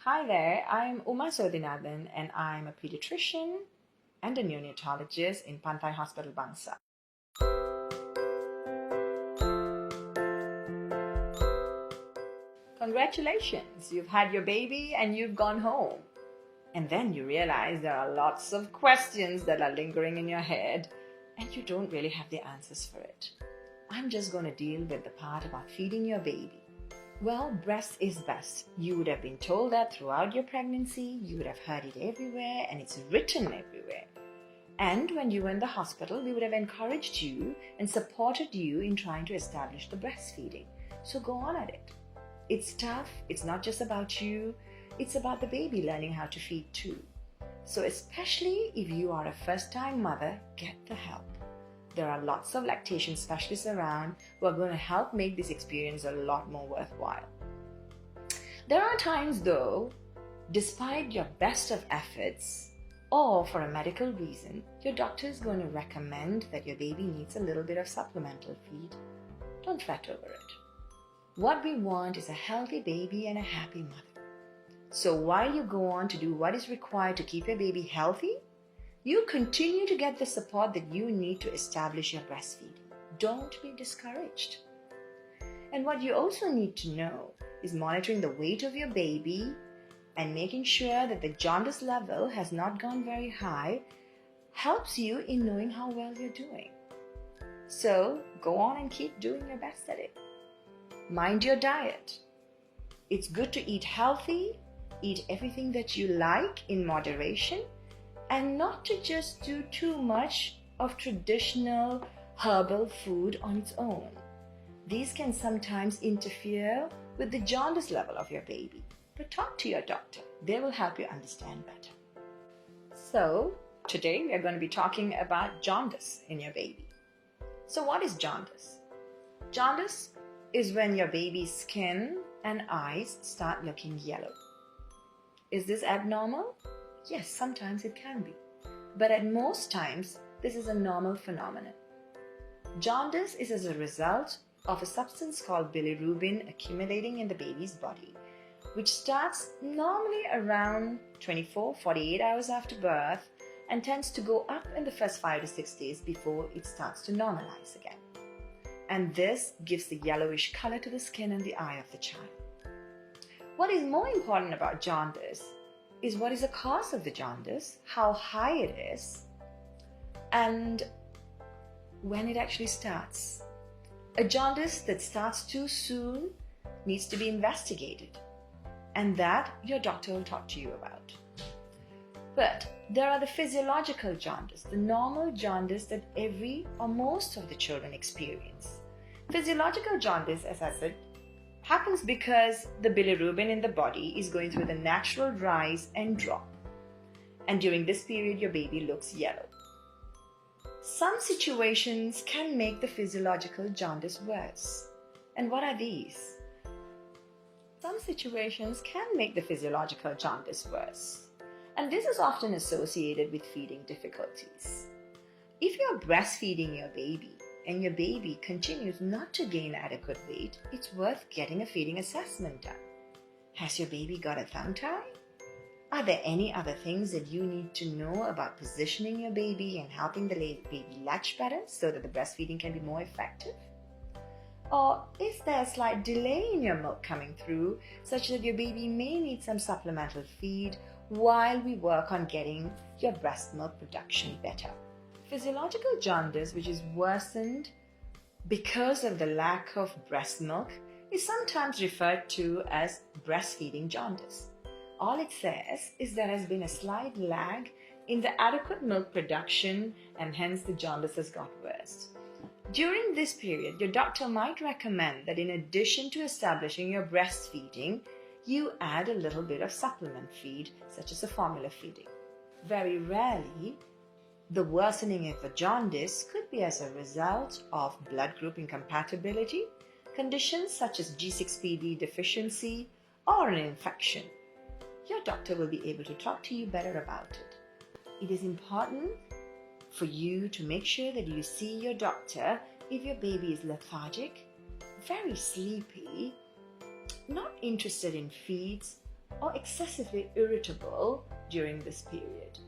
Hi there, I'm Uma Sodinathan and I'm a pediatrician and a neonatologist in Pantai Hospital Bangsa. Congratulations, you've had your baby and you've gone home. And then you realize there are lots of questions that are lingering in your head and you don't really have the answers for it. I'm just going to deal with the part about feeding your baby. Well, breast is best. You would have been told that throughout your pregnancy, you would have heard it everywhere, and it's written everywhere. And when you were in the hospital, we would have encouraged you and supported you in trying to establish the breastfeeding. So go on at it. It's tough. It's not just about you. It's about the baby learning how to feed too. So especially if you are a first-time mother, get the help. There are lots of lactation specialists around who are going to help make this experience a lot more worthwhile. There are times though, despite your best of efforts, or for a medical reason, your doctor is going to recommend that your baby needs a little bit of supplemental feed. Don't fret over it. What we want is a healthy baby and a happy mother. So while you go on to do what is required to keep your baby healthy, you continue to get the support that you need to establish your breastfeeding. Don't be discouraged. And what you also need to know is monitoring the weight of your baby and making sure that the jaundice level has not gone very high helps you in knowing how well you're doing. So go on and keep doing your best at it. Mind your diet. It's good to eat healthy, eat everything that you like in moderation, and not to just do too much of traditional herbal food on its own. These can sometimes interfere with the jaundice level of your baby. But talk to your doctor. They will help you understand better. So, today we are going to be talking about jaundice in your baby. So what is jaundice? Jaundice is when your baby's skin and eyes start looking yellow. Is this abnormal? Yes, sometimes it can be. But at most times, this is a normal phenomenon. Jaundice is as a result of a substance called bilirubin accumulating in the baby's body, which starts normally around 24-48 hours after birth and tends to go up in the first 5 to 6 days before it starts to normalize again. And this gives the yellowish color to the skin and the eye of the child. What is more important about jaundice is what is the cause of the jaundice, how high it is, and when it actually starts. A jaundice that starts too soon needs to be investigated, and that your doctor will talk to you about. But there are the physiological jaundice, the normal jaundice that every or most of the children experience. Physiological jaundice, as I said, happens because the bilirubin in the body is going through the natural rise and drop. And during this period, your baby looks yellow. Some situations can make the physiological jaundice worse. And what are these? Some situations can make the physiological jaundice worse. And this is often associated with feeding difficulties. If you're breastfeeding your baby, and your baby continues not to gain adequate weight, it's worth getting a feeding assessment done. Has your baby got a tongue tie? Are there any other things that you need to know about positioning your baby and helping the baby latch better so that the breastfeeding can be more effective? Or is there a slight delay in your milk coming through such that your baby may need some supplemental feed while we work on getting your breast milk production better? Physiological jaundice, which is worsened because of the lack of breast milk, is sometimes referred to as breastfeeding jaundice. All it says is there has been a slight lag in the adequate milk production and hence the jaundice has got worse. During this period, your doctor might recommend that in addition to establishing your breastfeeding, you add a little bit of supplement feed, such as a formula feeding. Very rarely, the worsening of the jaundice could be as a result of blood group incompatibility, conditions such as G6PD deficiency, or an infection. Your doctor will be able to talk to you better about it. It is important for you to make sure that you see your doctor if your baby is lethargic, very sleepy, not interested in feeds, or excessively irritable during this period.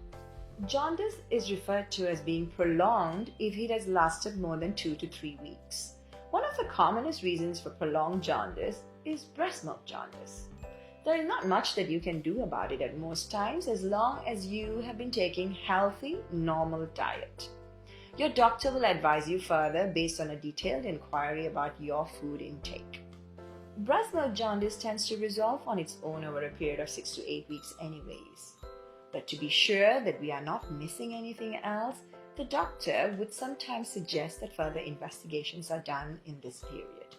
Jaundice is referred to as being prolonged if it has lasted more than 2 to 3 weeks. One of the commonest reasons for prolonged jaundice is breast milk jaundice. There is not much that you can do about it at most times as long as you have been taking healthy, normal diet. Your doctor will advise you further based on a detailed inquiry about your food intake. Breast milk jaundice tends to resolve on its own over a period of 6 to 8 weeks anyways. But to be sure that we are not missing anything else, the doctor would sometimes suggest that further investigations are done in this period.